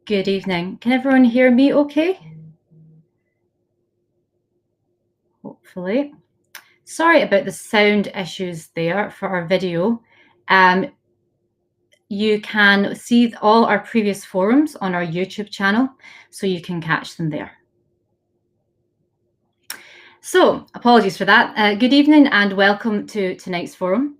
Good evening. Can everyone hear me okay? Hopefully. Sorry about the sound issues there for our video. You can see all our previous forums on our YouTube channel, so you can catch them there. So, apologies for that. Good evening and welcome to tonight's forum,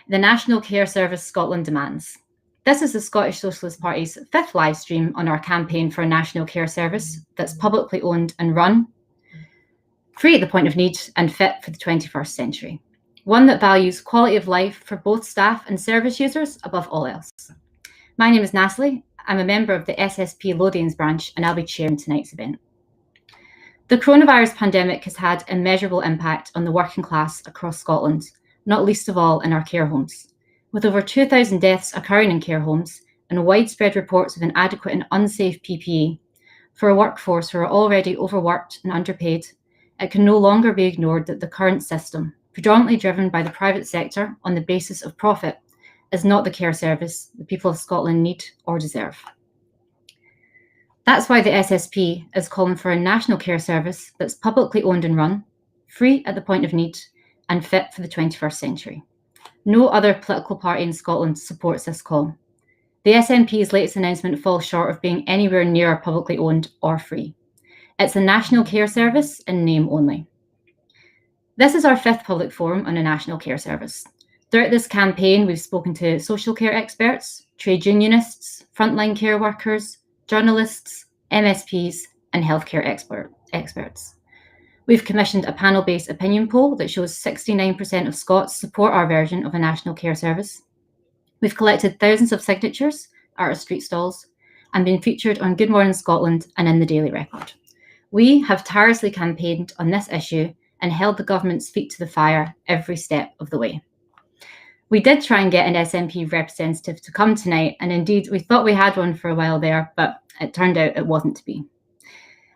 the National Care Service Scotland Demands. This is the Scottish Socialist Party's 5th live stream on our campaign for a national care service that's publicly owned and run, free at the point of need and fit for the 21st century. One that values quality of life for both staff and service users above all else. My name is Natalie. I'm a member of the SSP Lothians branch and I'll be chairing tonight's event. The coronavirus pandemic has had immeasurable impact on the working class across Scotland, not least of all in our care homes. With over 2,000 deaths occurring in care homes and widespread reports of inadequate and unsafe PPE, for a workforce who are already overworked and underpaid, it can no longer be ignored that the current system, predominantly driven by the private sector on the basis of profit, is not the care service the people of Scotland need or deserve. That's why the SSP is calling for a national care service that's publicly owned and run, free at the point of need, and fit for the 21st century. No other political party in Scotland supports this call. The SNP's latest announcement falls short of being anywhere near publicly owned or free. It's a national care service in name only. This is our 5th public forum on a national care service. Throughout this campaign, we've spoken to social care experts, trade unionists, frontline care workers, journalists, MSPs, and healthcare experts. We've commissioned a panel-based opinion poll that shows 69% of Scots support our version of a national care service. We've collected thousands of signatures at our street stalls and been featured on Good Morning Scotland and in the Daily Record. We have tirelessly campaigned on this issue and held the government's feet to the fire every step of the way. We did try and get an SNP representative to come tonight, and indeed we thought we had one for a while there, but it turned out it wasn't to be.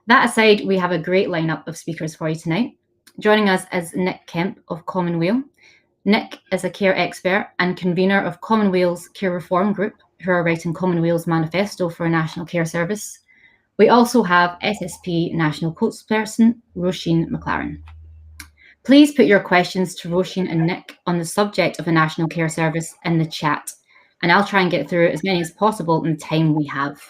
That aside, we have a great lineup of speakers for you tonight. Joining us is Nick Kempe of Common Weal. Nick is a care expert and convener of Common Weal's Care Reform Group, who are writing Common Weal's manifesto for a national care service. We also have SSP National Spokesperson Roisin McLaren. Please put your questions to Roisin and Nick on the subject of a national care service in the chat, and I'll try and get through as many as possible in the time we have.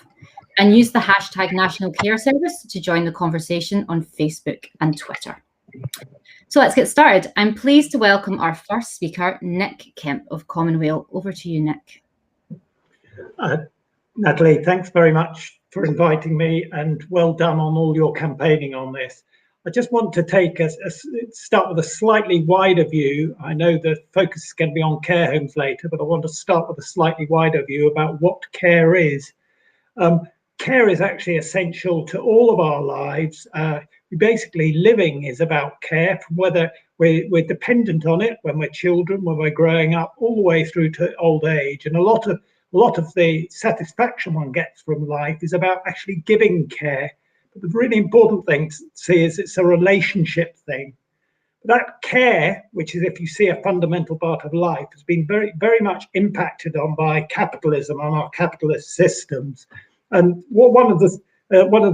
And use the hashtag National Care Service to join the conversation on Facebook and Twitter. So let's get started. I'm pleased to welcome our first speaker, Nick Kempe of Common Weal. Over to you, Nick. Natalie, thanks very much for inviting me and well done on all your campaigning on this. I just want to start with a slightly wider view. I know the focus is going to be on care homes later, but I want to start with a slightly wider view about what care is. Care is actually essential to all of our lives. Basically, living is about care, from whether we're dependent on it when we're children, when we're growing up, all the way through to old age. And a lot of the satisfaction one gets from life is about actually giving care. But the really important thing to see is it's a relationship thing. That care, which is, if you see, a fundamental part of life, has been very, very much impacted on by capitalism, on our capitalist systems. And one of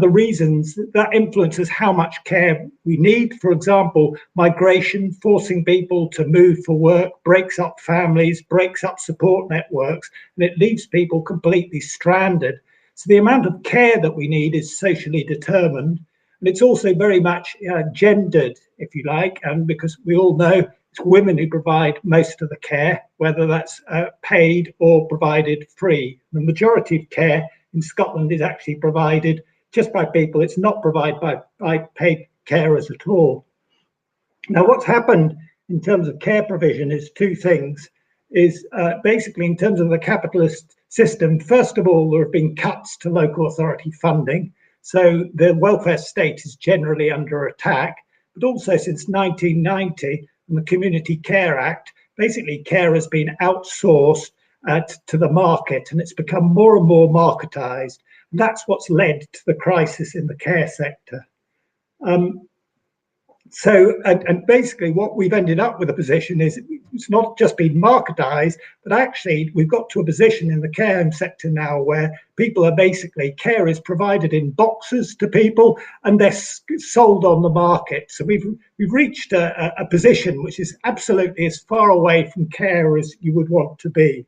the reasons that influences how much care we need, for example, migration, forcing people to move for work, breaks up families, breaks up support networks, and it leaves people completely stranded. So the amount of care that we need is socially determined. And it's also very much gendered, if you like, and because we all know it's women who provide most of the care, whether that's paid or provided free. The majority of care in Scotland is actually provided just by people. It's not provided by paid carers at all. Now, what's happened in terms of care provision is two things. Basically, in terms of the capitalist system, first of all, there have been cuts to local authority funding. So the welfare state is generally under attack. But also since 1990 and the Community Care Act, basically care has been outsourced to the market, and it's become more and more marketized. And that's what's led to the crisis in the care sector. And basically what we've ended up with a position is it's not just been marketised, but actually we've got to a position in the care home sector now where people are basically, care is provided in boxes to people and they're sold on the market. So we've reached a position which is absolutely as far away from care as you would want to be.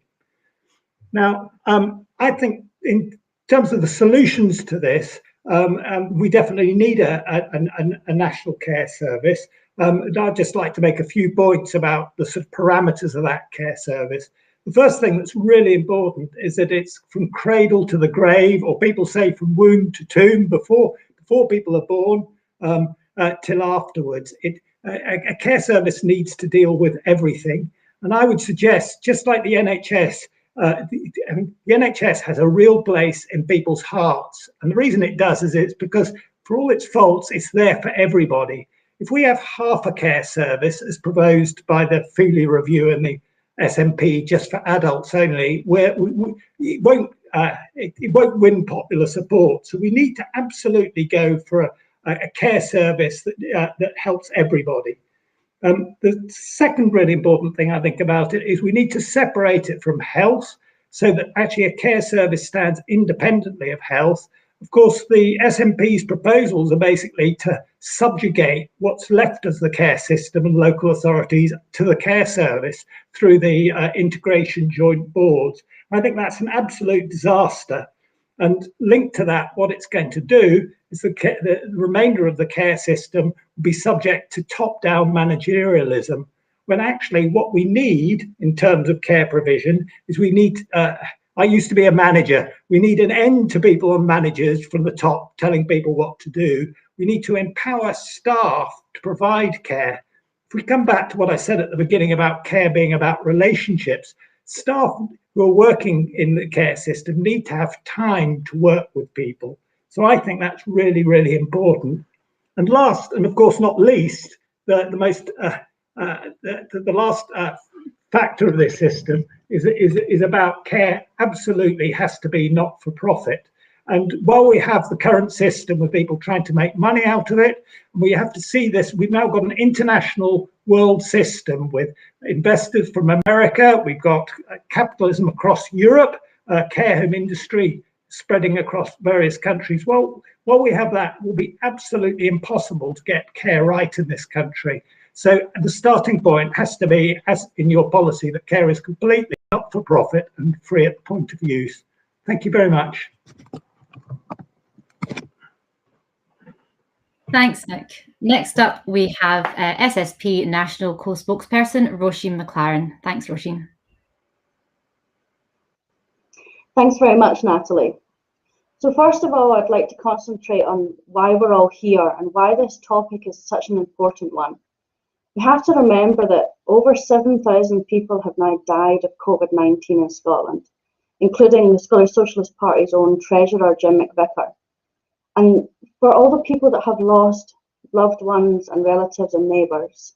Now, I think in terms of the solutions to this, we definitely need a national care service. And I'd just like to make a few points about the sort of parameters of that care service. The first thing that's really important is that it's from cradle to the grave, or people say from womb to tomb, before people are born till afterwards. A care service needs to deal with everything. And I would suggest, just like the NHS, the NHS has a real place in people's hearts. And the reason it does is it's because, for all its faults, it's there for everybody. If we have half a care service, as proposed by the Feely Review and the SNP, just for adults only, it won't win popular support. So we need to absolutely go for a care service that helps everybody. The second really important thing I think about it is we need to separate it from health so that actually a care service stands independently of health. Of course, the SNP's proposals are basically to subjugate what's left of the care system and local authorities to the care service through the integration joint boards. I think that's an absolute disaster. And linked to that, what it's going to do is the remainder of the care system will be subject to top-down managerialism, when actually what we need in terms of care provision is we need, I used to be a manager, we need an end to people on managers from the top telling people what to do. We need to empower staff to provide care. If we come back to what I said at the beginning about care being about relationships, staff who are working in the care system need to have time to work with people. So I think that's really, really important. And last, and of course not least, the last factor of this system is about care absolutely has to be not for profit. And while we have the current system with people trying to make money out of it, we have to see this. We've now got an international world system with investors from America. We've got capitalism across Europe, care home industry spreading across various countries. Well, while we have that, it will be absolutely impossible to get care right in this country. So the starting point has to be, as in your policy, that care is completely not for profit and free at the point of use. Thank you very much. Thanks, Nick. Next up, we have SSP National Co-Spokesperson, Roisin McLaren. Thanks, Roisin. Thanks very much, Natalie. So first of all, I'd like to concentrate on why we're all here and why this topic is such an important one. We have to remember that over 7,000 people have now died of COVID-19 in Scotland, including the Scottish Socialist Party's own Treasurer, Jim McVicker. And for all the people that have lost loved ones and relatives and neighbours,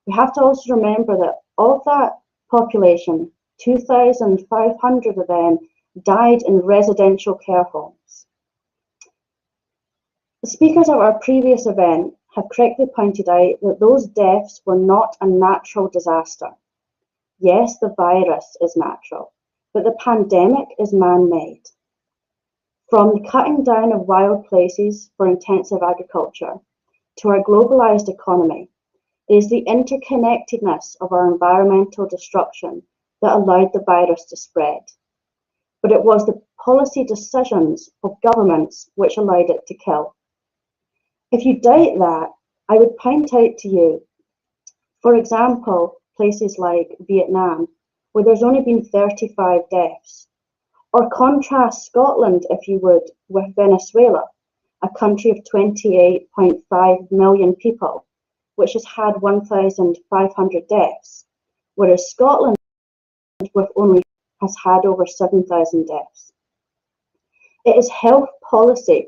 we have to also remember that of that population, 2,500 of them died in residential care homes. The speakers at our previous event have correctly pointed out that those deaths were not a natural disaster. Yes, the virus is natural, but the pandemic is man-made. From the cutting down of wild places for intensive agriculture to our globalised economy, it is the interconnectedness of our environmental destruction that allowed the virus to spread. But it was the policy decisions of governments which allowed it to kill. If you doubt that, I would point out to you, for example, places like Vietnam, where there's only been 35 deaths. Or contrast Scotland, if you would, with Venezuela, a country of 28.5 million people, which has had 1,500 deaths, whereas Scotland, with only, has had over 7,000 deaths. It is health policy,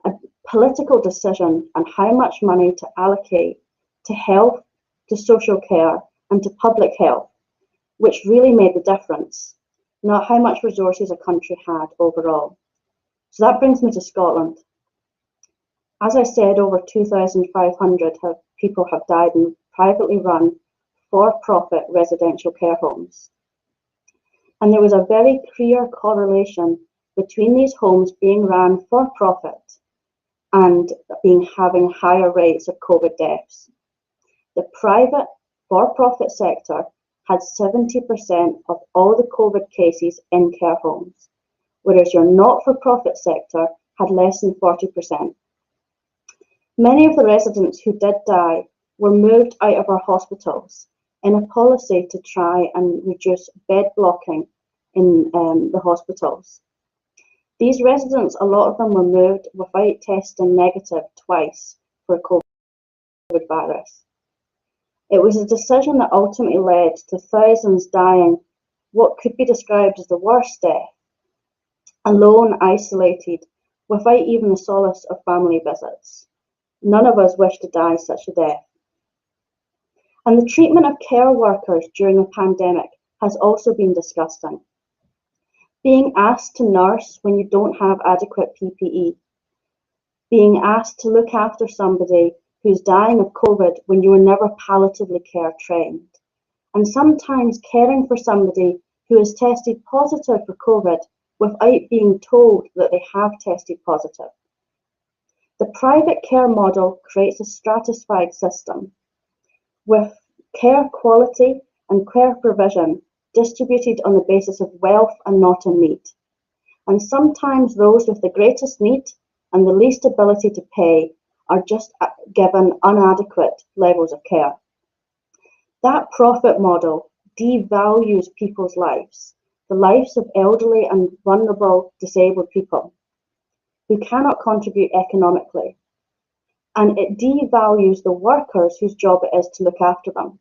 a political decision on how much money to allocate to health, to social care, and to public health, which really made the difference, not how much resources a country had overall. So that brings me to Scotland. As I said, over 2,500 have people have died in privately run, for-profit residential care homes. And there was a very clear correlation between these homes being run for profit and having higher rates of COVID deaths. The private for-profit sector had 70% of all the COVID cases in care homes, whereas your not-for-profit sector had less than 40%. Many of the residents who did die were moved out of our hospitals in a policy to try and reduce bed blocking in the hospitals. These residents, a lot of them were moved without testing negative twice for COVID virus. It was a decision that ultimately led to thousands dying what could be described as the worst death, alone, isolated, without even the solace of family visits. None of us wish to die such a death. And the treatment of care workers during the pandemic has also been disgusting. Being asked to nurse when you don't have adequate PPE, being asked to look after somebody who's dying of COVID when you were never palliatively care trained, and sometimes caring for somebody who has tested positive for COVID without being told that they have tested positive. The private care model creates a stratified system with care quality and care provision distributed on the basis of wealth and not on need. And sometimes those with the greatest need and the least ability to pay are just given inadequate levels of care. That profit model devalues people's lives, the lives of elderly and vulnerable disabled people who cannot contribute economically. And it devalues the workers whose job it is to look after them.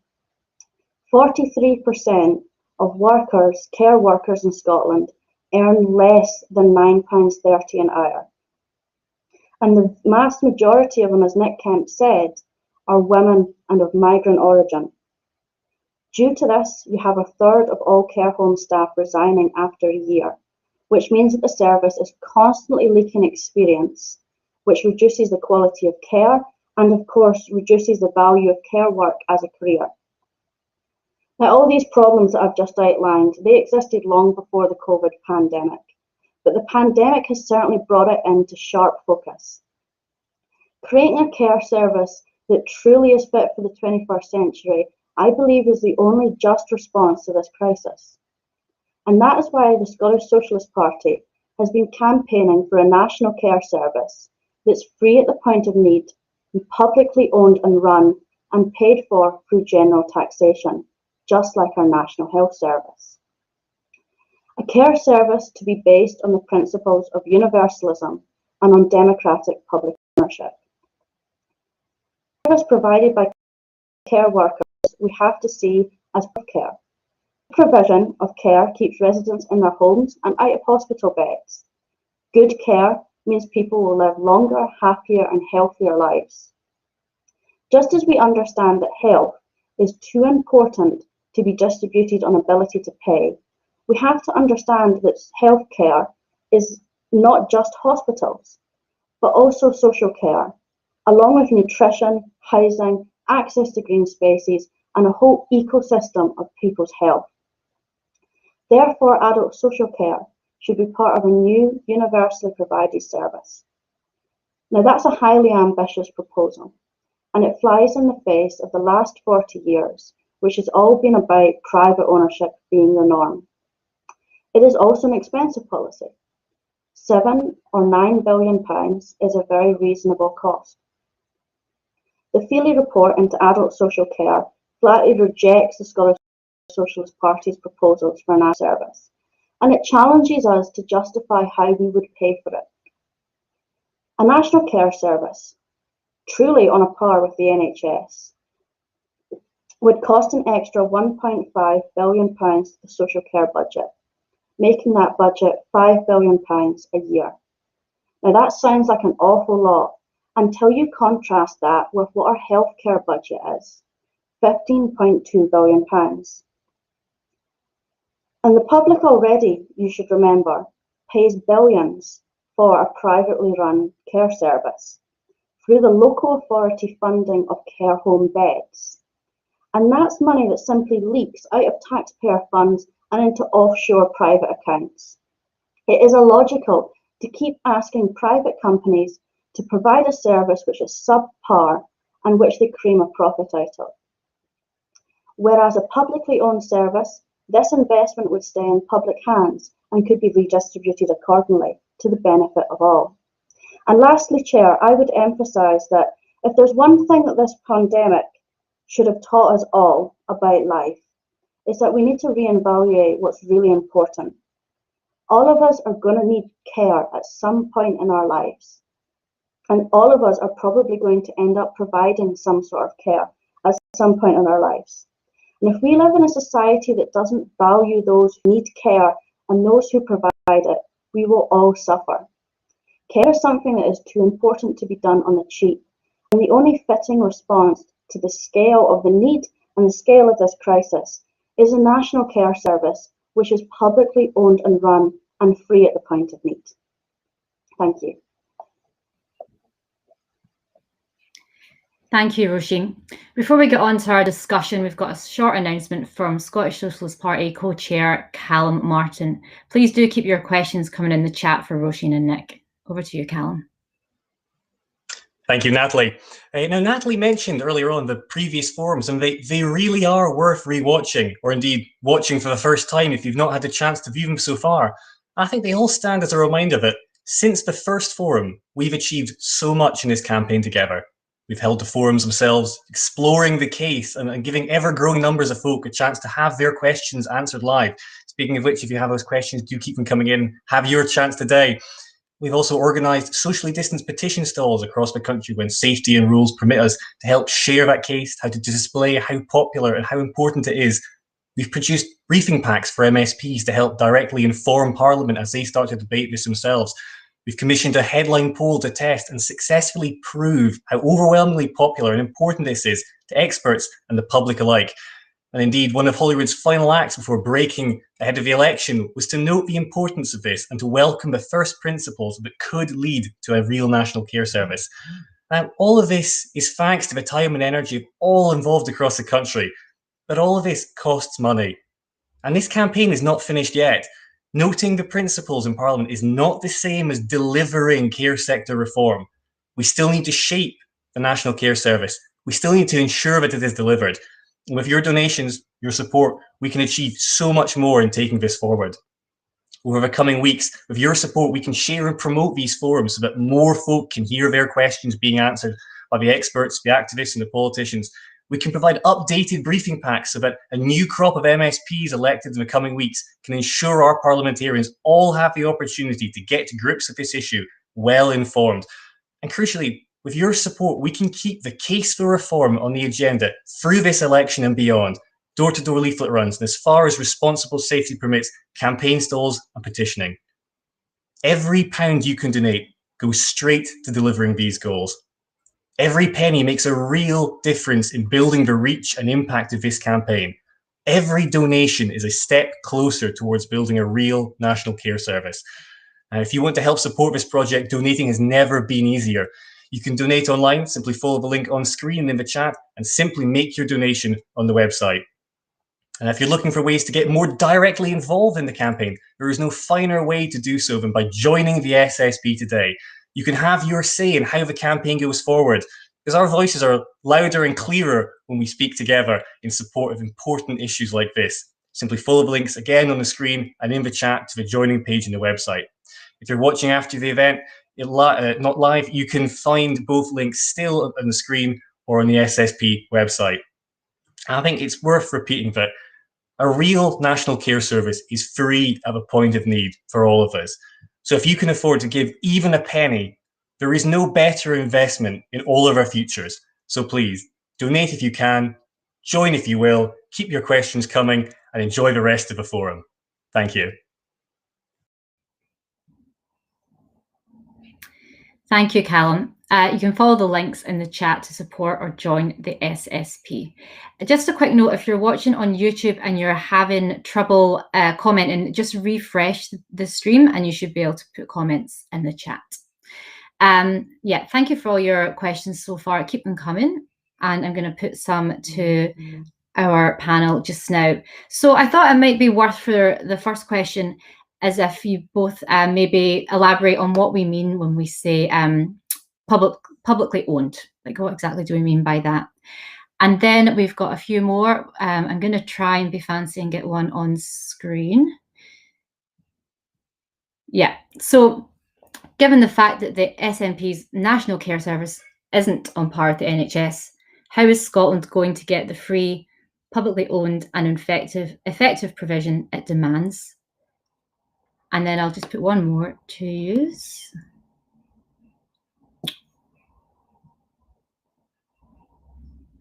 43% of workers, care workers in Scotland, earn less than £9.30 an hour. And the vast majority of them, as Nick Kempe said, are women and of migrant origin. Due to this, you have a third of all care home staff resigning after a year, which means that the service is constantly leaking experience, which reduces the quality of care and, of course, reduces the value of care work as a career. Now, all these problems that I've just outlined, they existed long before the COVID pandemic, but the pandemic has certainly brought it into sharp focus. Creating a care service that truly is fit for the 21st century, I believe, is the only just response to this crisis. And that is why the Scottish Socialist Party has been campaigning for a national care service that's free at the point of need, and publicly owned and run and paid for through general taxation, just like our National Health Service. A care service to be based on the principles of universalism and on democratic public ownership. Service provided by care workers we have to see as care. Provision of care keeps residents in their homes and out of hospital beds. Good care means people will live longer, happier and healthier lives. Just as we understand that health is too important to be distributed on ability to pay, we have to understand that healthcare is not just hospitals, but also social care, along with nutrition, housing, access to green spaces, and a whole ecosystem of people's health. Therefore, adult social care should be part of a new universally provided service. Now, that's a highly ambitious proposal, and it flies in the face of the last 40 years, which has all been about private ownership being the norm. It is also an expensive policy. £7 or £9 billion is a very reasonable cost. The Feely report into adult social care flatly rejects the Scottish Socialist Party's proposals for an service, and it challenges us to justify how we would pay for it. A national care service, truly on a par with the NHS, would cost an extra £1.5 billion to the social care budget, making that budget £5 billion a year. Now that sounds like an awful lot until you contrast that with what our healthcare budget is, £15.2 billion. And the public already, you should remember, pays billions for a privately run care service. through the local authority funding of care home beds. And that's money that simply leaks out of taxpayer funds and into offshore private accounts. It is illogical to keep asking private companies to provide a service which is subpar and which they cream a profit out of. Whereas a publicly owned service, this investment would stay in public hands and could be redistributed accordingly to the benefit of all. And lastly, Chair, I would emphasise that if there's one thing that this pandemic should have taught us all about life, it's that we need to reevaluate what's really important. All of us are going to need care at some point in our lives. And all of us are probably going to end up providing some sort of care at some point in our lives. And if we live in a society that doesn't value those who need care and those who provide it, we will all suffer. Care is something that is too important to be done on the cheap. And the only fitting response to the scale of the need and the scale of this crisis is a national care service which is publicly owned and run and free at the point of need. Thank you. Thank you, Roisin. Before we get on to our discussion, we've got a short announcement from Scottish Socialist Party co-chair Callum Martin. Please do keep your questions coming in the chat for Roisin and Nick. Over to you, Callum. Thank you, Natalie. Now, Natalie mentioned earlier on the previous forums, and they really are worth rewatching, or indeed watching for the first time if you've not had the chance to view them so far. I think they all stand as a reminder that since the first forum, we've achieved so much in this campaign together. We've held the forums themselves, exploring the case and giving ever-growing numbers of folk a chance to have their questions answered live. Speaking of which, if you have those questions, do keep them coming in. Have your chance today. We've also organised socially distanced petition stalls across the country when safety and rules permit us to help share that case, how to display how popular and how important it is. We've produced briefing packs for MSPs to help directly inform Parliament as they start to debate this themselves. We've commissioned a headline poll to test and successfully prove how overwhelmingly popular and important this is to experts and the public alike. And indeed, one of Holyrood's final acts before breaking ahead of the election was to note the importance of this and to welcome the first principles that could lead to a real national care service. Now, all of this is thanks to the time and energy of all involved across the country, but all of this costs money. And this campaign is not finished yet. Noting the principles in Parliament is not the same as delivering care sector reform. We still need to shape the National Care Service. We still need to ensure that it is delivered. And with your donations, your support, we can achieve so much more in taking this forward. Over the coming weeks, with your support, we can share and promote these forums so that more folk can hear their questions being answered by the experts, the activists and the politicians. We can provide updated briefing packs so that a new crop of MSPs elected in the coming weeks can ensure our parliamentarians all have the opportunity to get to grips with this issue well informed. And crucially, with your support, we can keep the case for reform on the agenda through this election and beyond. Door-to-door leaflet runs, and as far as responsible safety permits, campaign stalls and petitioning. Every pound you can donate goes straight to delivering these goals. Every penny makes a real difference in building the reach and impact of this campaign. Every donation is a step closer towards building a real national care service. And if you want to help support this project, donating has never been easier. You can donate online, simply follow the link on screen and in the chat, and simply make your donation on the website. And if you're looking for ways to get more directly involved in the campaign, there is no finer way to do so than by joining the SSP today. You can have your say in how the campaign goes forward, because our voices are louder and clearer when we speak together in support of important issues like this. Simply follow the links again on the screen and in the chat to the joining page on the website. If you're watching after the event, not live, you can find both links still on the screen or on the SSP website. I think it's worth repeating that a real national care service is free at the point of need for all of us. So if you can afford to give even a penny, there is no better investment in all of our futures. So please, donate if you can, join if you will, keep your questions coming, and enjoy the rest of the forum. Thank you. Thank you, Callum. You can follow the links in the chat to support or join the SSP. Just a quick note, if you're watching on YouTube and you're having trouble commenting, just refresh the stream and you should be able to put comments in the chat. Yeah, thank you for all your questions so far. Keep them coming, and I'm going to put some to our panel just now. So I thought it might be worth for the first question is if you both maybe elaborate on what we mean when we say publicly owned. Like, what exactly do we mean by that? And then we've got a few more. I'm going to try and be fancy and get one on screen. Yeah, so given the fact that the SNP's National Care Service isn't on par with the NHS, how is Scotland going to get the free, publicly owned and effective provision it demands? And then I'll just put one more to use.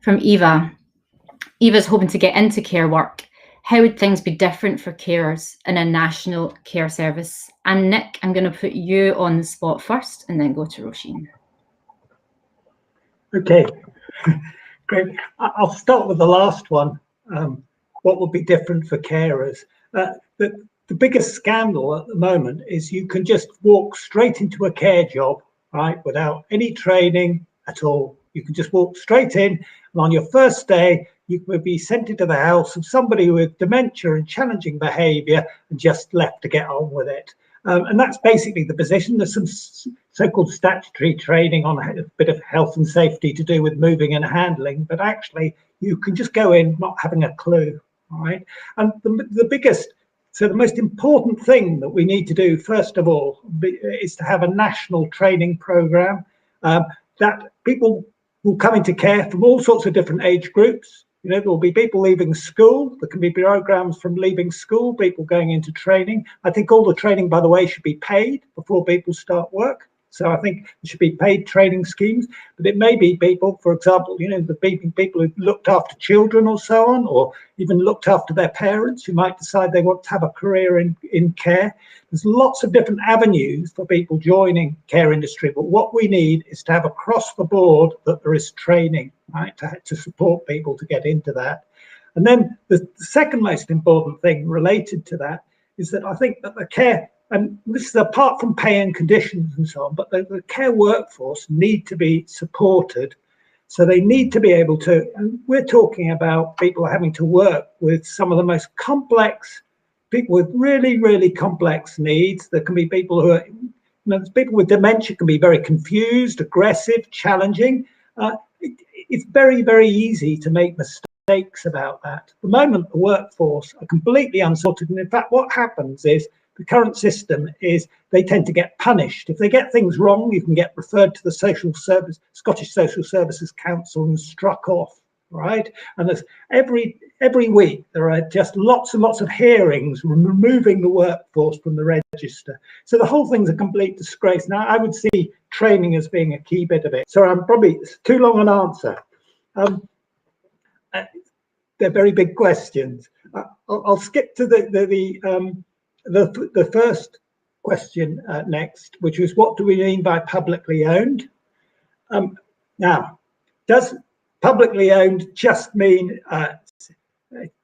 From Eva. Eva's hoping to get into care work. How would things be different for carers in a national care service? And Nick, I'm going to put you on the spot first and then go to Roisin. Okay, great. I'll start with the last one. What would be different for carers? The biggest scandal at the moment is you can just walk straight into a care job, right, without any training at all. You can just walk straight in, and on your first day, you could be sent into the house of somebody with dementia and challenging behaviour and just left to get on with it. And that's basically the position. There's some so-called statutory training on a bit of health and safety to do with moving and handling, but actually you can just go in not having a clue, all right? And the most important thing that we need to do, first of all, is to have a national training programme that people will come into care from all sorts of different age groups. You know, there will be people leaving school. There can be programs from leaving school, people going into training. I think all the training, by the way, should be paid before people start work. So I think there should be paid training schemes, but it may be people, for example, you know, the people who've looked after children or so on, or even looked after their parents who might decide they want to have a career in care. There's lots of different avenues for people joining care industry, but what we need is to have across the board that there is training, right, to support people to get into that. And then the second most important thing related to that is that I think that the care, and this is apart from pay and conditions and so on, but the care workforce need to be supported. So they need to be able to, and we're talking about people having to work with some of the most complex, people with really, really complex needs. There can be people who are, you know, people with dementia can be very confused, aggressive, challenging. It's very, very easy to make mistakes about that. At the moment, the workforce are completely unsorted. And in fact, what happens is, the current system is they tend to get punished. If they get things wrong, you can get referred to the Scottish Social Services Council and struck off, right? And there's every week there are just lots and lots of hearings removing the workforce from the register. So the whole thing's a complete disgrace. Now, I would see training as being a key bit of it. So it's too long an answer. They're very big questions. I'll skip to the first question next, which was what do we mean by publicly owned? Now, does publicly owned just mean,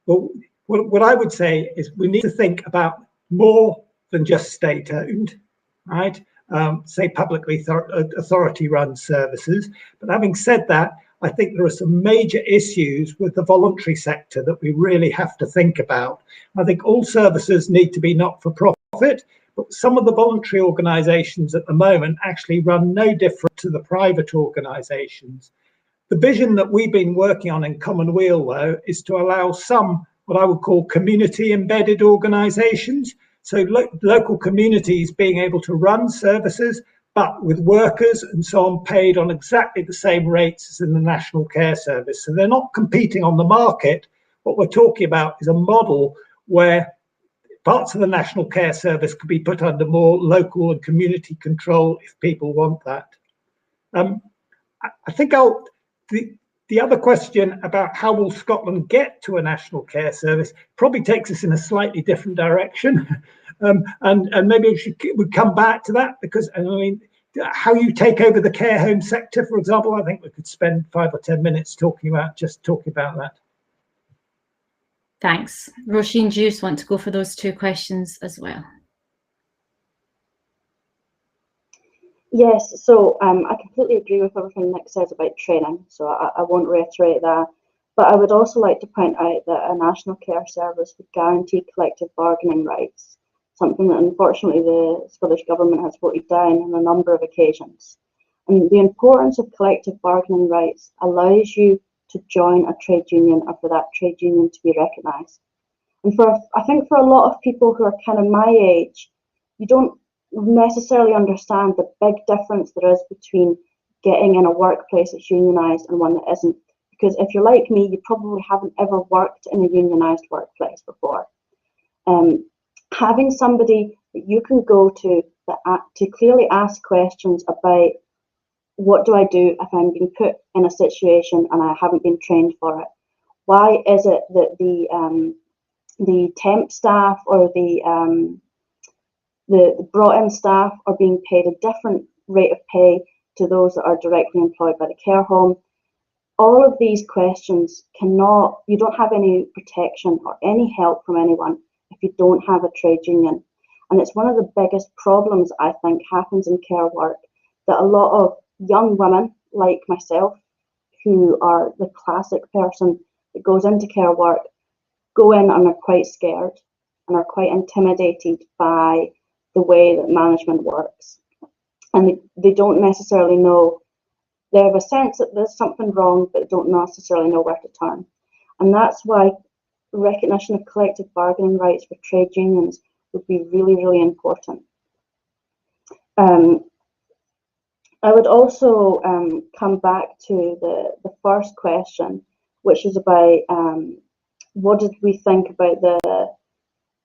well, what I would say is we need to think about more than just state owned, right? Say publicly authority run services. But having said that, I think there are some major issues with the voluntary sector that we really have to think about. I think all services need to be not-for-profit, but some of the voluntary organisations at the moment actually run no different to the private organisations. The vision that we've been working on in Common Weal, though, is to allow some, what I would call community-embedded organisations, so local communities being able to run services, but with workers and so on paid on exactly the same rates as in the National Care Service. So they're not competing on the market. What we're talking about is a model where parts of the National Care Service could be put under more local and community control if people want that. I think the other question about how will Scotland get to a National Care Service probably takes us in a slightly different direction. And maybe we'd come back to that, because I mean, how you take over the care home sector, for example, I think we could spend 5 or 10 minutes talking about that. Thanks. Roisin, do you want to go for those two questions as well? Yes, so I completely agree with everything Nick says about training, so I won't reiterate that. But I would also like to point out that a national care service would guarantee collective bargaining rights, something that unfortunately the Scottish Government has voted down on a number of occasions. And the importance of collective bargaining rights allows you to join a trade union or for that trade union to be recognised. And I think for a lot of people who are kind of my age, you don't necessarily understand the big difference there is between getting in a workplace that's unionised and one that isn't. Because if you're like me, you probably haven't ever worked in a unionised workplace before. Having somebody that you can go to clearly ask questions about what do I do if I'm being put in a situation and I haven't been trained for it? Why is it that the temp staff or the brought-in staff are being paid a different rate of pay to those that are directly employed by the care home? All of these questions you don't have any protection or any help from anyone if you don't have a trade union. And it's one of the biggest problems I think happens in care work, that a lot of young women like myself, who are the classic person that goes into care work, go in and are quite scared and are quite intimidated by the way that management works. And they don't necessarily know, they have a sense that there's something wrong, but don't necessarily know where to turn. And that's why recognition of collective bargaining rights for trade unions would be really, really important. I would also come back to the first question, which is about what did we think about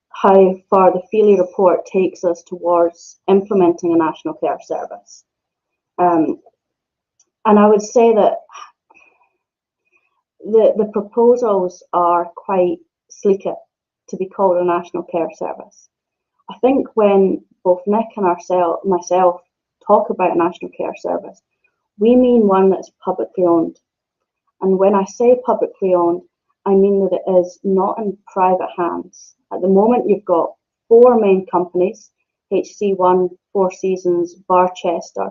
how far the Feely report takes us towards implementing a national care service. And I would say that the proposals are quite sleek to be called a national care service. I think when both Nick and myself talk about a national care service, we mean one that's publicly owned. And when I say publicly owned, I mean that it is not in private hands. At the moment, you've got 4 main companies, HC1, Four Seasons, Barchester,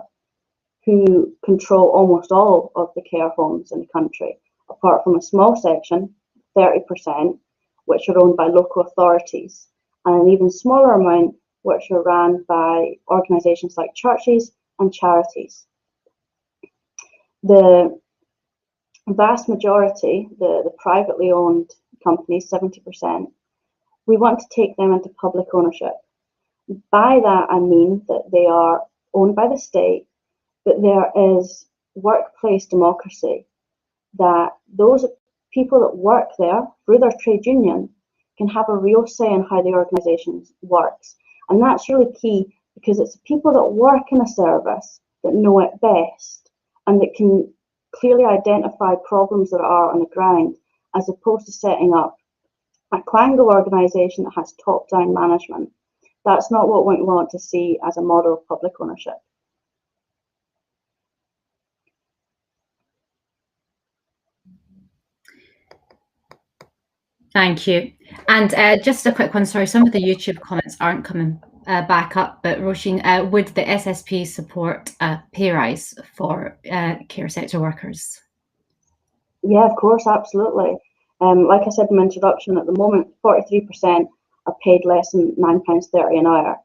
who control almost all of the care homes in the country, apart from a small section, 30%, which are owned by local authorities, and an even smaller amount which are run by organisations like churches and charities. The vast majority, the privately owned companies, 70%, we want to take them into public ownership. By that I mean that they are owned by the state, but there is workplace democracy, that those people that work there through their trade union can have a real say in how the organisation works. And that's really key, because it's the people that work in a service that know it best and that can clearly identify problems that are on the ground, as opposed to setting up a quango organisation that has top-down management. That's not what we want to see as a model of public ownership. Thank you. And just a quick one, sorry, some of the YouTube comments aren't coming back up, but Roisin, would the SSP support a pay rise for care sector workers? Yeah, of course, absolutely. Like I said in my introduction, at the moment, 43% are paid less than £9.30 an hour.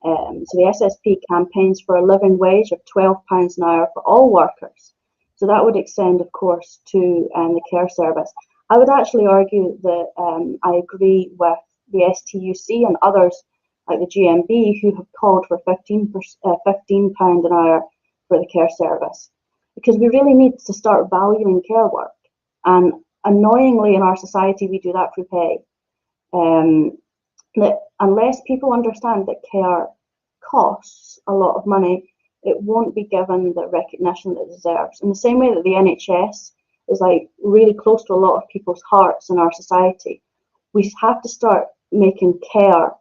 So the SSP campaigns for a living wage of £12 an hour for all workers. So that would extend, of course, to the care service. I would actually argue that I agree with the STUC and others like the GMB who have called for £15 an hour for the care service, because we really need to start valuing care work. And annoyingly in our society, we do that through pay. That unless people understand that care costs a lot of money, it won't be given the recognition that it deserves. In the same way that the NHS is like really close to a lot of people's hearts in our society, we have to start making care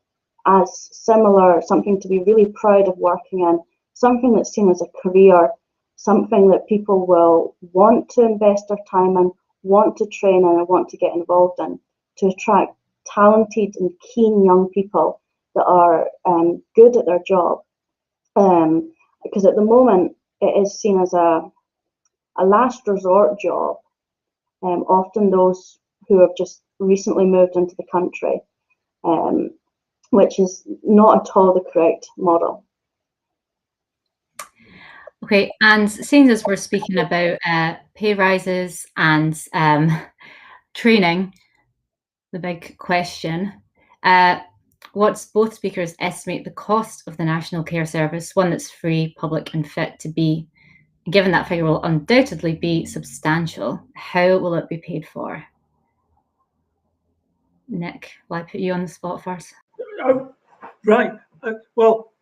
as similar, something to be really proud of working in, something that's seen as a career, something that people will want to invest their time in, want to train in, and want to get involved in, to attract talented and keen young people that are good at their job. because at the moment it is seen as a last resort job. Often those who have just recently moved into the country, which is not at all the correct model. Okay, and seeing as we're speaking about pay rises and training, the big question, what's both speakers estimate the cost of the National Care Service, one that's free, public and fit, to be? Given that figure will undoubtedly be substantial, how will it be paid for? Nick, will I put you on the spot first? Oh, right. Well,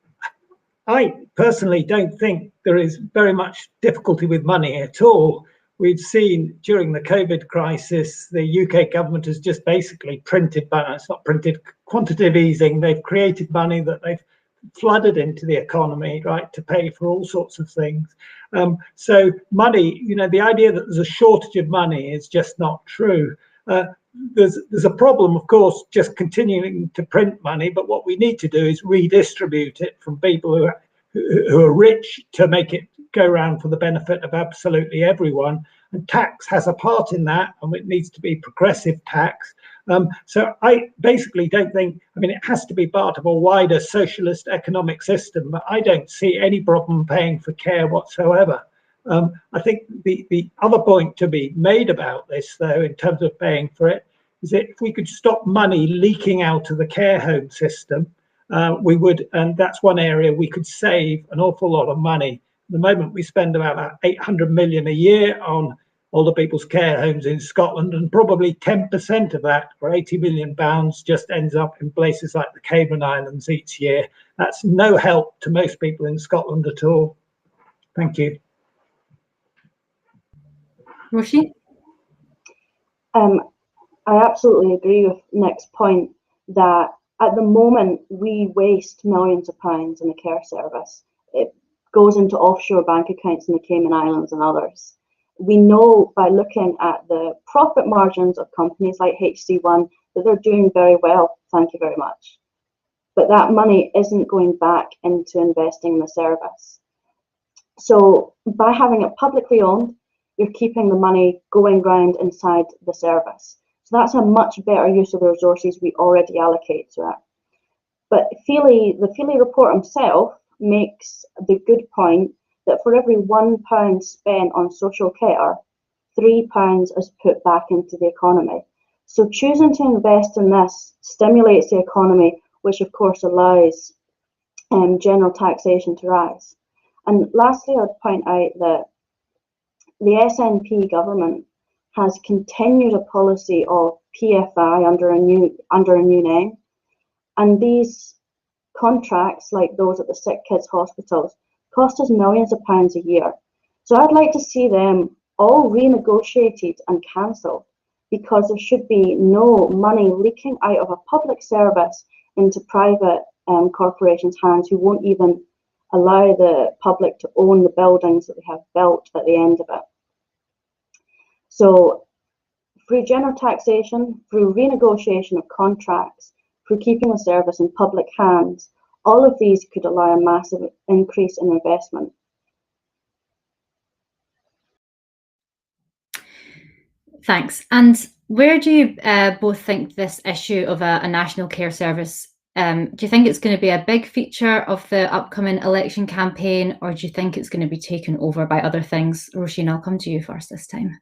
I personally don't think there is very much difficulty with money at all. We've seen during the COVID crisis, the UK government has just basically printed money. It's not printed quantitative easing. They've created money that they've flooded into the economy, right, to pay for all sorts of things. So money, the idea that there's a shortage of money is just not true. There's a problem, of course, just continuing to print money, but what we need to do is redistribute it from people who are rich to make it go around for the benefit of absolutely everyone. And tax has a part in that, and it needs to be progressive tax. So I basically don't think, it has to be part of a wider socialist economic system, but I don't see any problem paying for care whatsoever. I think the other point to be made about this, though, in terms of paying for it, is that if we could stop money leaking out of the care home system, we would, and that's one area we could save an awful lot of money. At the moment, we spend about 800 million a year on older people's care homes in Scotland, and probably 10% of that, or 80 million pounds, just ends up in places like the Cayman Islands each year. That's no help to most people in Scotland at all. Thank you. Roisin? I absolutely agree with Nick's point that at the moment we waste millions of pounds in the care service. It goes into offshore bank accounts in the Cayman Islands and others. We know by looking at the profit margins of companies like HC1 that they're doing very well, thank you very much. But that money isn't going back into investing in the service. So by having it publicly owned, you're keeping the money going round inside the service. So that's a much better use of the resources we already allocate to it. But the Feely report himself makes the good point that for every £1 spent on social care, £3 is put back into the economy. So choosing to invest in this stimulates the economy, which of course allows general taxation to rise. And lastly, I'd point out that the SNP government has continued a policy of PFI under a new name, and these contracts, like those at the sick kids hospitals, cost us millions of pounds a year. So I'd like to see them all renegotiated and cancelled, because there should be no money leaking out of a public service into private corporations' hands who won't even allow the public to own the buildings that they have built at the end of it. So through general taxation, through renegotiation of contracts, through keeping the service in public hands, all of these could allow a massive increase in investment. Thanks. And where do you both think this issue of a national care service, do you think it's going to be a big feature of the upcoming election campaign, or do you think it's going to be taken over by other things? Roisin, I'll come to you first this time.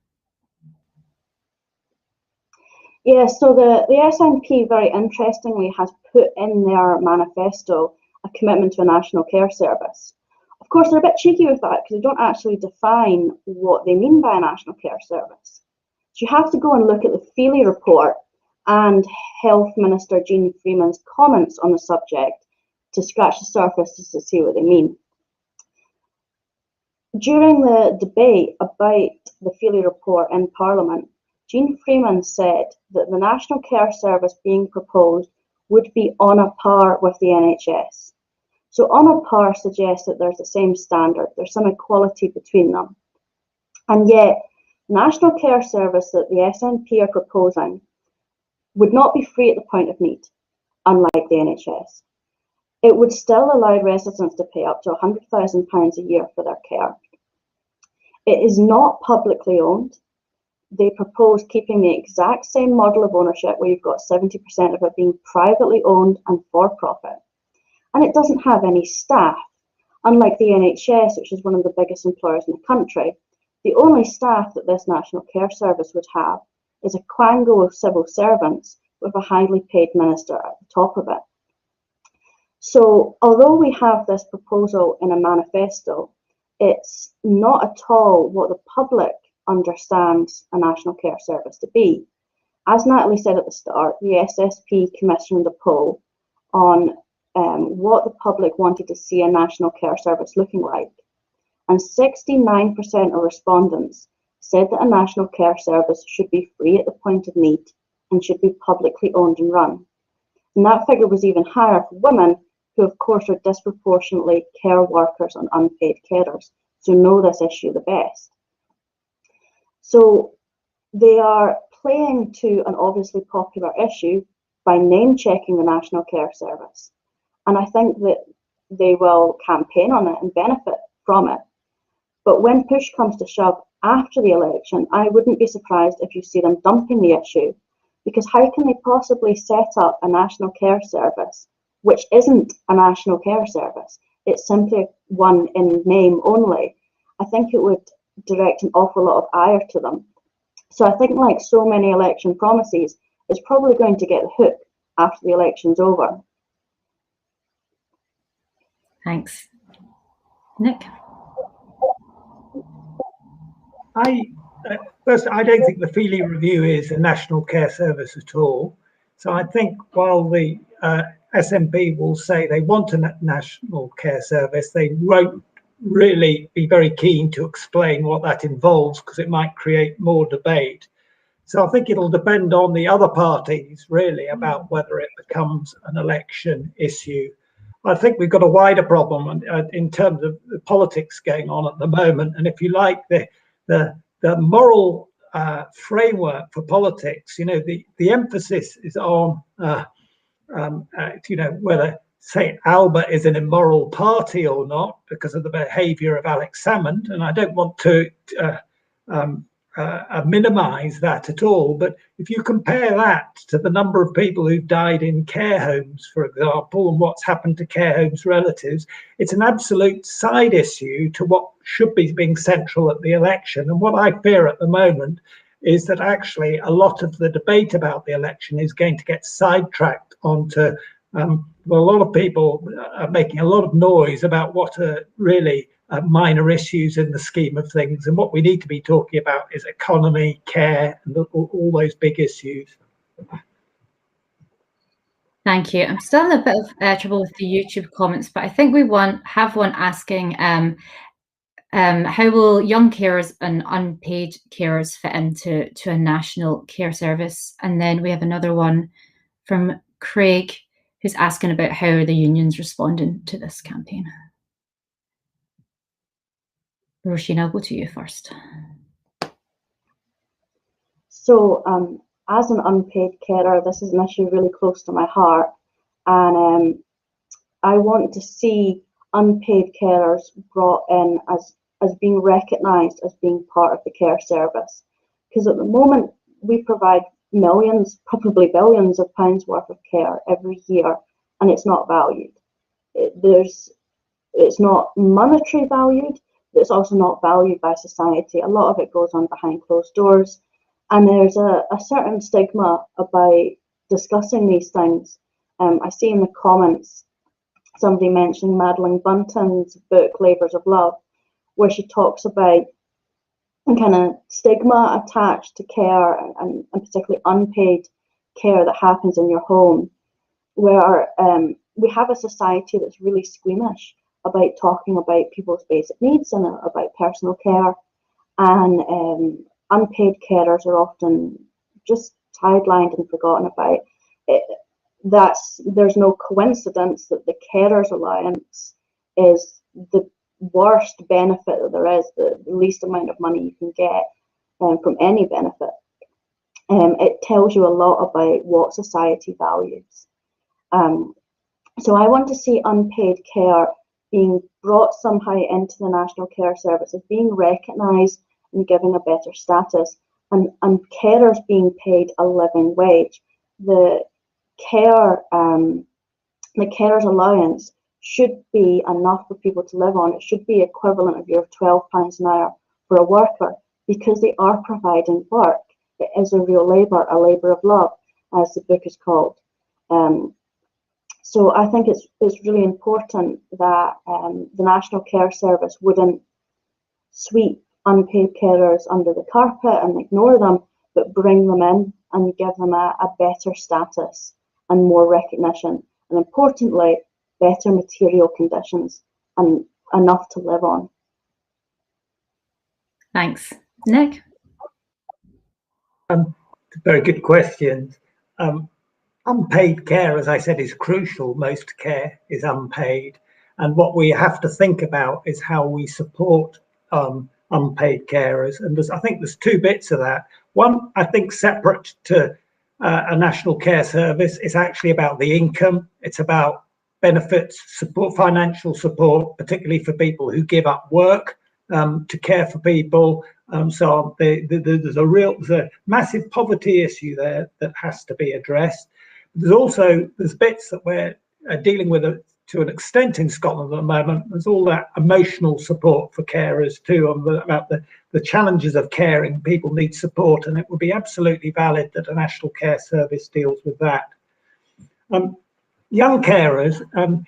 Yeah, so the SNP very interestingly has put in their manifesto a commitment to a national care service. Of course, they're a bit cheeky with that because they don't actually define what they mean by a national care service. So you have to go and look at the Feely report and Health Minister Jeane Freeman's comments on the subject to scratch the surface to see what they mean. During the debate about the Feely report in Parliament, Jeane Freeman said that the national care service being proposed would be on a par with the NHS. So on a par suggests that there's the same standard, there's some equality between them. And yet, the national care service that the SNP are proposing would not be free at the point of need, unlike the NHS. It would still allow residents to pay up to £100,000 a year for their care. It is not publicly owned. They propose keeping the exact same model of ownership where you've got 70% of it being privately owned and for profit. And it doesn't have any staff. Unlike the NHS, which is one of the biggest employers in the country, the only staff that this National Care Service would have is a quango of civil servants with a highly paid minister at the top of it. So although we have this proposal in a manifesto, it's not at all what the public understands a National Care Service to be. As Natalie said at the start, the SSP commissioned a poll on what the public wanted to see a National Care Service looking like. And 69% of respondents said that a National Care Service should be free at the point of need and should be publicly owned and run. And that figure was even higher for women, who of course are disproportionately care workers and unpaid carers, so know this issue the best. So they are playing to an obviously popular issue by name-checking the National Care Service. And I think that they will campaign on it and benefit from it. But when push comes to shove after the election, I wouldn't be surprised if you see them dumping the issue, because how can they possibly set up a National Care Service which isn't a National Care Service? It's simply one in name only. I think it would direct an awful lot of ire to them. So I think, like so many election promises, it's probably going to get the hook after the election's over. Thanks. Nick? First, I don't think the Feely Review is a National Care Service at all. So I think while the SNP will say they want a National Care Service, they won't really be very keen to explain what that involves, because it might create more debate. So I think it'll depend on the other parties really about whether it becomes an election issue. I think we've got a wider problem in terms of the politics going on at the moment, and if you like, the moral framework for politics, the emphasis is on whether, say, Albert is an immoral party or not because of the behaviour of Alex Salmond, and I don't want to minimise that at all, but if you compare that to the number of people who've died in care homes, for example, and what's happened to care homes relatives, it's an absolute side issue to what should be being central at the election. And what I fear at the moment is that actually a lot of the debate about the election is going to get sidetracked onto well, a lot of people are making a lot of noise about what are really minor issues in the scheme of things, and what we need to be talking about is economy, care, and all those big issues. Thank you. I'm still in a bit of trouble with the YouTube comments, but I think we have one asking how will young carers and unpaid carers fit into a national care service? And then we have another one from Craig, who's asking about how the union's responding to this campaign. Roisin, I'll go to you first. So as an unpaid carer, this is an issue really close to my heart, and I want to see unpaid carers brought in as being recognised as being part of the care service, because at the moment we provide millions, probably billions of pounds worth of care every year, and it's not valued. It's not monetary valued, but it's also not valued by society. A lot of it goes on behind closed doors, and there's a certain stigma about discussing these things. I see in the comments somebody mentioning Madeline Bunton's book Labours of Love, where she talks about kind of stigma attached to care, and particularly unpaid care that happens in your home, where we have a society that's really squeamish about talking about people's basic needs and about personal care, and unpaid carers are often just sidelined and forgotten about. There's no coincidence that the Carers Alliance is the worst benefit that there is, the least amount of money you can get from any benefit. It tells you a lot about what society values. So I want to see unpaid care being brought somehow into the National Care Service, as being recognised and given a better status, and carers being paid a living wage. The carers allowance should be enough for people to live on. It should be equivalent of your £12 an hour for a worker, because they are providing work. It is a real labour, a labour of love, as the book is called. So I think it's really important that the National Care Service wouldn't sweep unpaid carers under the carpet and ignore them, but bring them in and give them a better status and more recognition, and importantly, better material conditions and enough to live on. Thanks. Nick? Very good questions. Unpaid care, as I said, is crucial. Most care is unpaid. And what we have to think about is how we support unpaid carers. And I think there's two bits of that. One, I think separate to a national care service, is actually about the income. It's about benefits, support, financial support, particularly for people who give up work to care for people. So there's a massive poverty issue there that has to be addressed. There's bits that we're dealing with to an extent in Scotland at the moment. There's all that emotional support for carers too, about the challenges of caring. People need support, and it would be absolutely valid that a national care service deals with that. Young carers, and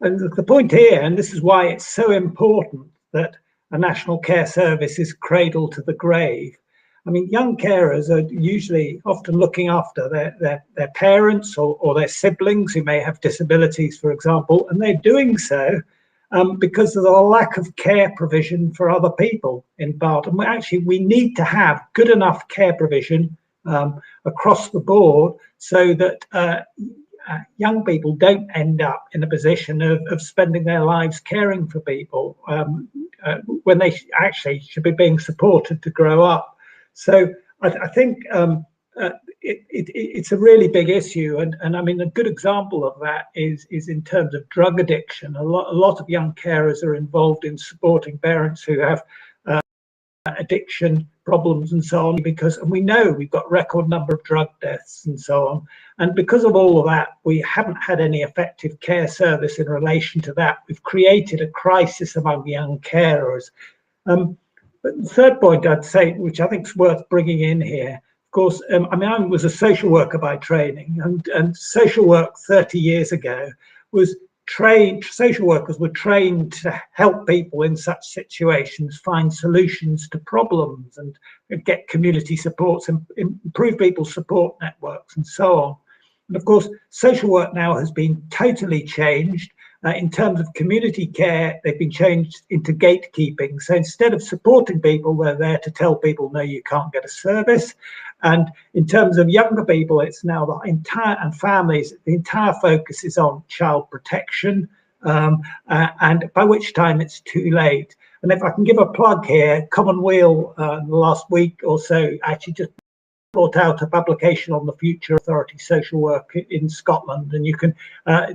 the point here, and this is why it's so important that a national care service is cradle to the grave. I mean, young carers are usually often looking after their parents or their siblings who may have disabilities, for example, and they're doing so because of a lack of care provision for other people in part. And we need to have good enough care provision across the board so that young people don't end up in a position of spending their lives caring for people when they actually should be being supported to grow up. So I think it's a really big issue, and I mean a good example of that is in terms of drug addiction. A lot of young carers are involved in supporting parents who have addiction problems and so on, and we know we've got record number of drug deaths and so on, and because of all of that, we haven't had any effective care service in relation to that. We've created a crisis among young carers. But the third point I'd say, which I think is worth bringing in here, of course, I mean, I was a social worker by training, and social work 30 years ago was social workers were trained to help people in such situations find solutions to problems and get community supports and improve people's support networks and so on. And of course, social work now has been totally changed. In terms of community care, they've been changed into gatekeeping. So instead of supporting people, they're there to tell people, no, you can't get a service. And in terms of younger people, it's now the entire focus is on child protection, and by which time it's too late. And if I can give a plug here, Common Weal, the last week or so, actually just brought out a publication on the future authority social work in Scotland, and you can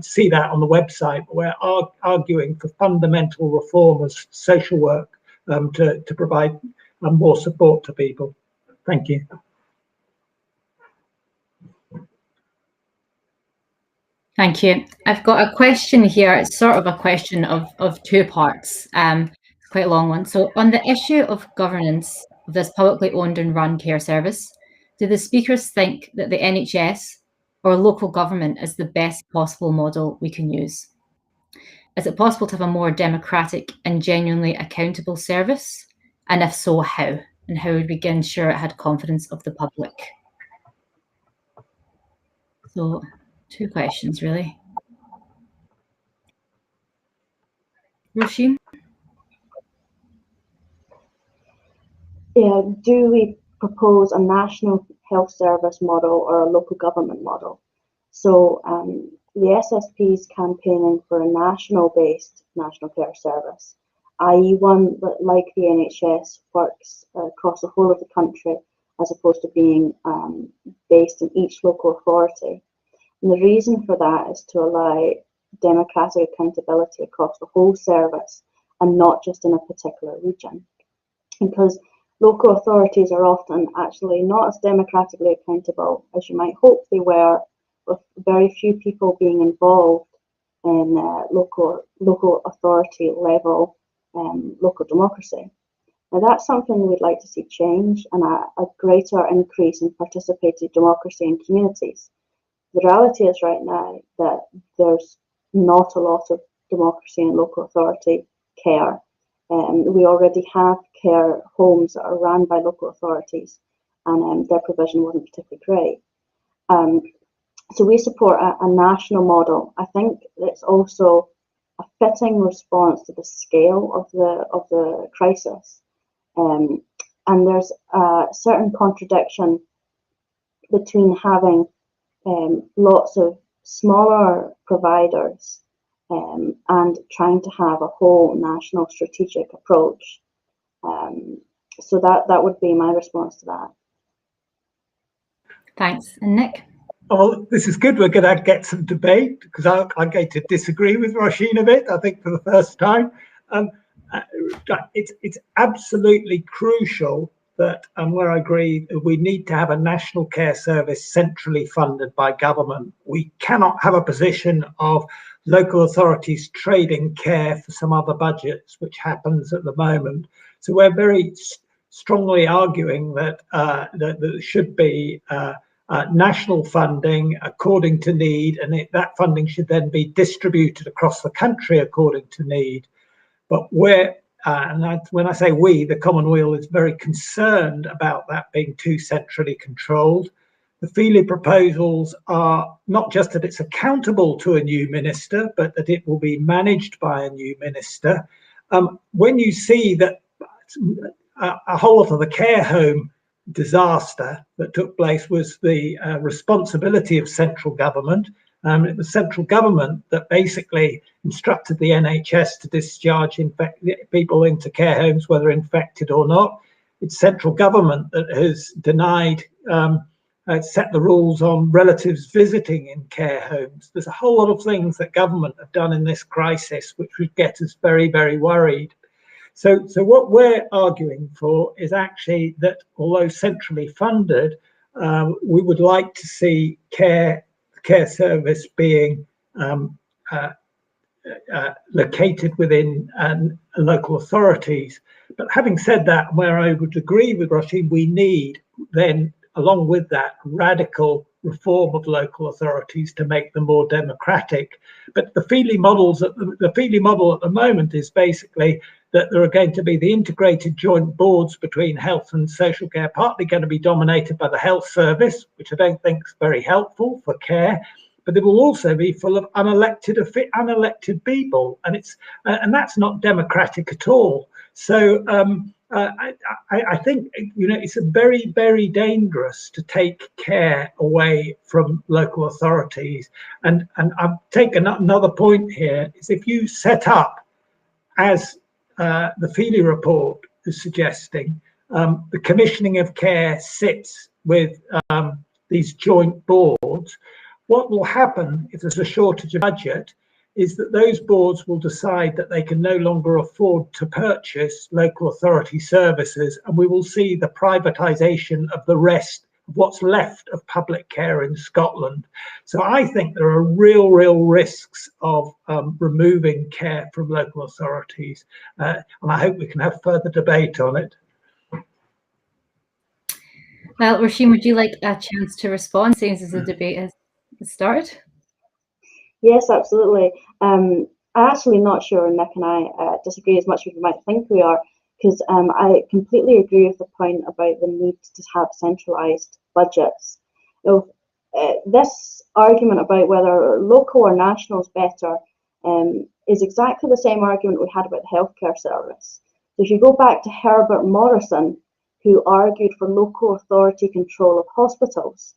see that on the website. We're arguing for fundamental reform of social work to provide more support to people. Thank you. Thank you. I've got a question here. It's sort of a question of two parts. It's quite a long one. So on the issue of governance of this publicly owned and run care service, do the speakers think that the NHS or local government is the best possible model we can use? Is it possible to have a more democratic and genuinely accountable service? And if so, how? And how would we ensure it had confidence of the public? So, two questions, really. Roisin? Yeah, do we propose a national health service model or a local government model? So the SSP is campaigning for a national-based national care service, i.e. one that, like the NHS, works across the whole of the country as opposed to being based in each local authority. And the reason for that is to allow democratic accountability across the whole service and not just in a particular region. Because local authorities are often actually not as democratically accountable as you might hope they were, with very few people being involved in local authority level local democracy. Now that's something we'd like to see change, and a greater increase in participative democracy in communities. The reality is right now that there's not a lot of democracy in local authority care. We already have care homes that are run by local authorities, and their provision wasn't particularly great. So we support a national model. I think it's also a fitting response to the scale of the crisis. And there's a certain contradiction between having lots of smaller providers and trying to have a whole national strategic approach. So that would be my response to that. Thanks. And Nick? Oh, this is good. We're going to get some debate, because I'm going to disagree with Roisin a bit, I think, for the first time. It's absolutely crucial that, and where I agree, we need to have a national care service centrally funded by government. We cannot have a position of local authorities trading care for some other budgets, which happens at the moment. So we're very strongly arguing that there should be national funding according to need, and that funding should then be distributed across the country according to need. But when I say we, the Commonweal is very concerned about that being too centrally controlled. The Feely proposals are not just that it's accountable to a new minister, but that it will be managed by a new minister. When you see that a whole lot of the care home disaster that took place was the responsibility of central government. It was central government that basically instructed the NHS to discharge people into care homes, whether infected or not. It's central government that has denied, set the rules on relatives visiting in care homes. There's a whole lot of things that government have done in this crisis which would get us very, very worried. So what we're arguing for is actually that, although centrally funded, we would like to see care service being located within local authorities. But having said that, where I would agree with Roisin, we need then, along with that, radical reform of local authorities to make them more democratic. But the Feely model at the moment is basically that there are going to be the integrated joint boards between health and social care, partly going to be dominated by the health service, which I don't think is very helpful for care, but it will also be full of unelected people, and that's not democratic at all. So I think, it's very, very dangerous to take care away from local authorities. And I'll take another point here, is if you set up, as the Feely report is suggesting, the commissioning of care sits with these joint boards, what will happen if there's a shortage of budget is that those boards will decide that they can no longer afford to purchase local authority services, and we will see the privatisation of the rest of what's left of public care in Scotland. So I think there are real risks of removing care from local authorities, and I hope we can have further debate on it. Well, Roisin, would you like a chance to respond, since the debate has started? Yes, absolutely. I'm actually not sure Nick and I disagree as much as we might think we are, because I completely agree with the point about the need to have centralised budgets. This argument about whether local or national is better is exactly the same argument we had about the healthcare service. So if you go back to Herbert Morrison, who argued for local authority control of hospitals,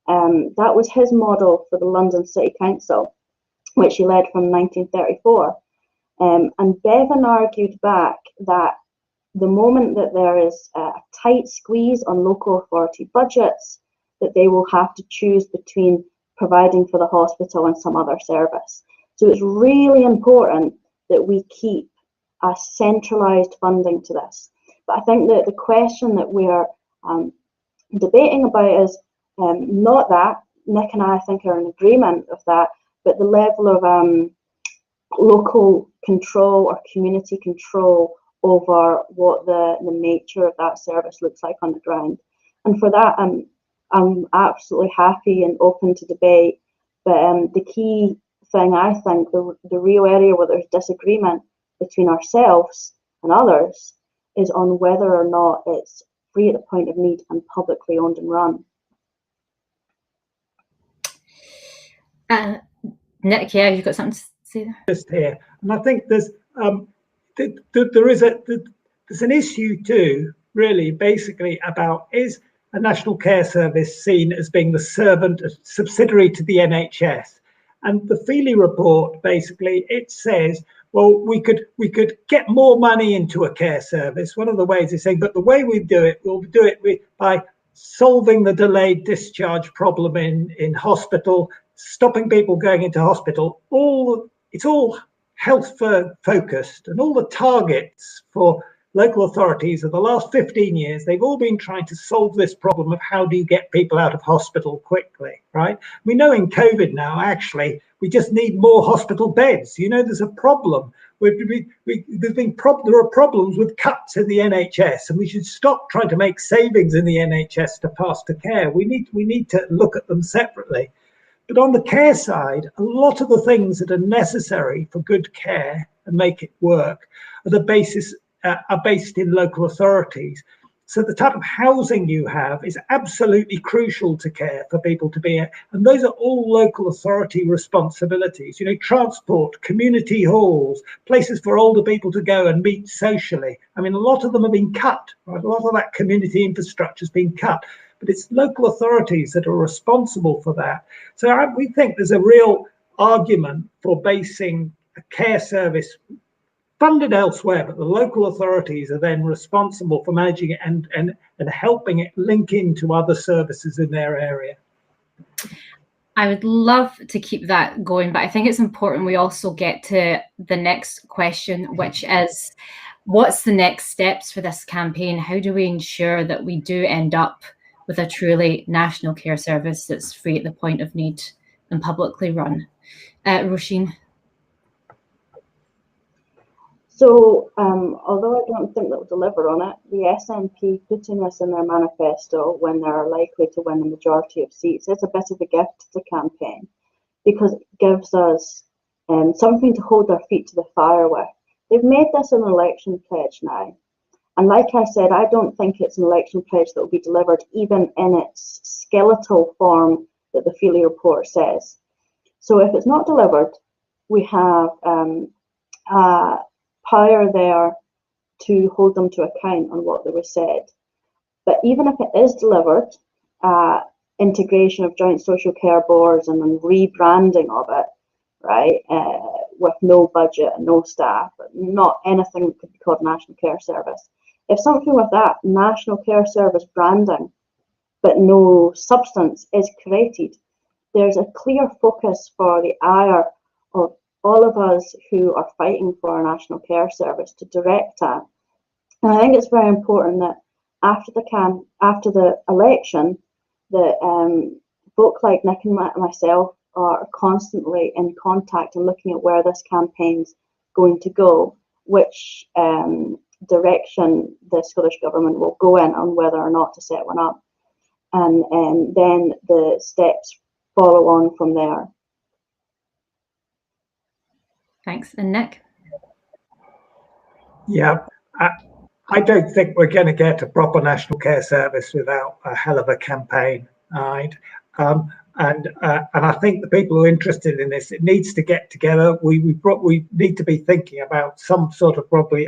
that was his model for the London City Council, which he led from 1934. And Bevan argued back that the moment that there is a tight squeeze on local authority budgets, that they will have to choose between providing for the hospital and some other service. So it's really important that we keep a centralised funding to this. But I think that the question that we're debating about is not that. Nick and I think are in agreement of that, but the level of local control or community control over what the nature of that service looks like on the ground. And for that, I'm absolutely happy and open to debate. But the key thing, I think, the real area where there's disagreement between ourselves and others is on whether or not it's free at the point of need and publicly owned and run. Nick, yeah, you've got something to say there? Just here, and I think there's an issue too, really, basically about, is a national care service seen as being the servant, subsidiary to the NHS? And the Feely report, basically, it says, well, we could get more money into a care service. One of the ways is saying, but the way we do it, we'll do it by solving the delayed discharge problem in hospital, stopping people going into hospital. It's all health focused, and all the targets for local authorities of the last 15 years, they've all been trying to solve this problem of how do you get people out of hospital quickly, right? We know in COVID now, actually, we just need more hospital beds. You know, there's a problem. There are problems with cuts in the NHS, and we should stop trying to make savings in the NHS to faster care. We need to look at them separately. But on the care side, a lot of the things that are necessary for good care and make it work are based in local authorities. So the type of housing you have is absolutely crucial to care for people to be, and those are all local authority responsibilities. You know, transport, community halls, places for older people to go and meet socially. I mean, a lot of them have been cut, right? A lot of that community infrastructure has been cut, but it's local authorities that are responsible for that. So we think there's a real argument for basing a care service funded elsewhere, but the local authorities are then responsible for managing it and helping it link into other services in their area. I would love to keep that going, but I think it's important we also get to the next question, which is, what's the next steps for this campaign? How do we ensure that we do end up with a truly national care service that's free at the point of need and publicly run? Roisin? So, although I don't think they'll deliver on it, the SNP putting this in their manifesto when they're likely to win the majority of seats is a bit of a gift to the campaign, because it gives us something to hold our feet to the fire with. They've made this an election pledge now. And like I said, I don't think it's an election pledge that will be delivered even in its skeletal form that the Feely report says. So if it's not delivered, we have power there to hold them to account on what they were said. But even if it is delivered, integration of joint social care boards and then rebranding of it, right, with no budget and no staff, not anything that could be called National Care Service. If something with that National Care Service branding, but no substance is created, there's a clear focus for the ire of all of us who are fighting for a National Care Service to direct at. And I think it's very important that after the election, that folk like Nick and myself are constantly in contact and looking at where this campaign's going to go, which direction the Scottish Government will go in on whether or not to set one up. And then the steps follow on from there. Thanks. And Nick? Yeah, I don't think we're going to get a proper National Care Service without a hell of a campaign, right? And I think the people who are interested in this, it needs to get together. We need to be thinking about some sort of probably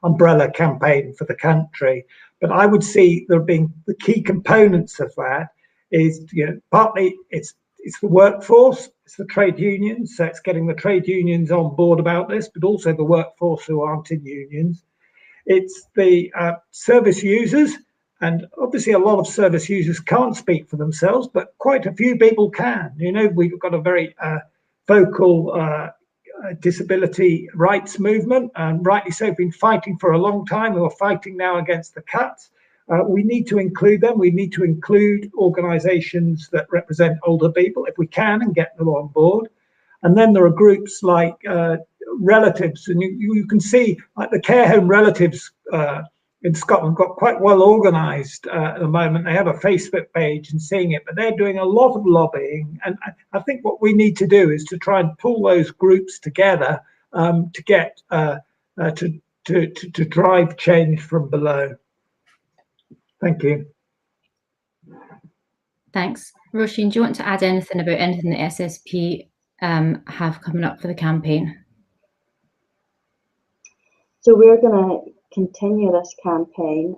umbrella campaign for the country. But I would see there being the key components of that is, you know, partly it's the workforce, it's the trade unions, so it's getting the trade unions on board about this, but also the workforce who aren't in unions. It's the service users, And obviously a lot of service users can't speak for themselves, but quite a few people can. You know, we've got a very vocal disability rights movement, and rightly so, been fighting for a long time. We're fighting now against the cuts. We need to include them. We need to include organisations that represent older people if we can and get them on board. And then there are groups like relatives, and you can see like the care home relatives in Scotland got quite well organised at the moment. They have a Facebook page and seeing it, but they're doing a lot of lobbying. And I think what we need to do is to try and pull those groups together to get to drive change from below. Thank you. Thanks. Roisin, do you want to add anything about anything the SSP have coming up for the campaign? So we're going to continue this campaign,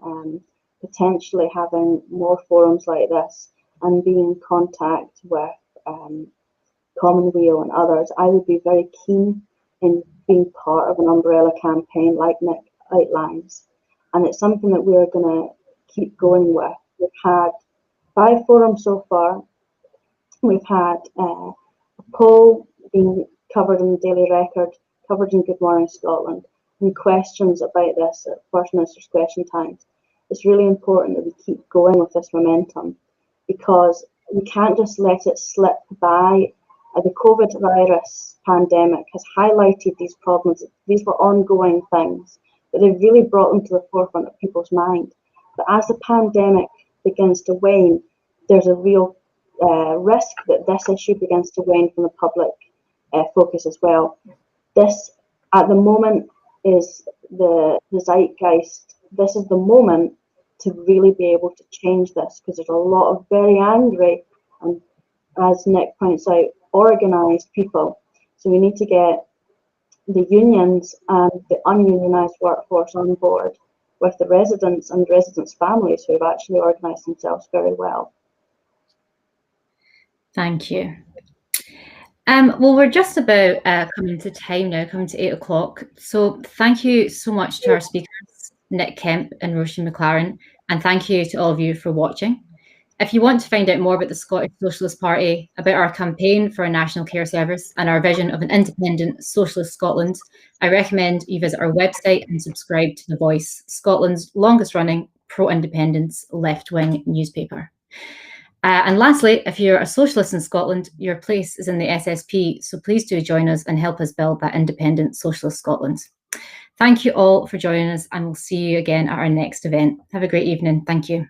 potentially having more forums like this and be in contact with Common Weal and others. I would be very keen in being part of an umbrella campaign like Nick outlines, and it's something that we're going to keep going with. We've had 5 forums so far. We've had a poll being covered in the Daily Record, covered in Good Morning Scotland, and questions about this at First Minister's Question Times. It's really important that we keep going with this momentum, because we can't just let it slip by. The COVID virus pandemic has highlighted these problems. These were ongoing things, but they've really brought them to the forefront of people's mind. But as the pandemic begins to wane, there's a real risk that this issue begins to wane from the public focus as well. This, at the moment, is the zeitgeist. This is the moment to really be able to change this, because there's a lot of very angry and, as Nick points out, organised people. So we need to get the unions and the ununionised workforce on board with the residents and residents' families who have actually organised themselves very well. Thank you. Well, we're just about coming to time now, coming to 8 o'clock. So thank you so much to our speakers, Nick Kemp and Roisin McLaren, and thank you to all of you for watching. If you want to find out more about the Scottish Socialist Party, about our campaign for a national care service and our vision of an independent socialist Scotland, I recommend you visit our website and subscribe to The Voice, Scotland's longest running pro-independence left-wing newspaper. And lastly, if you're a socialist in Scotland, your place is in the SSP, so please do join us and help us build that independent socialist Scotland. Thank you all for joining us, and we'll see you again at our next event. Have a great evening. Thank you.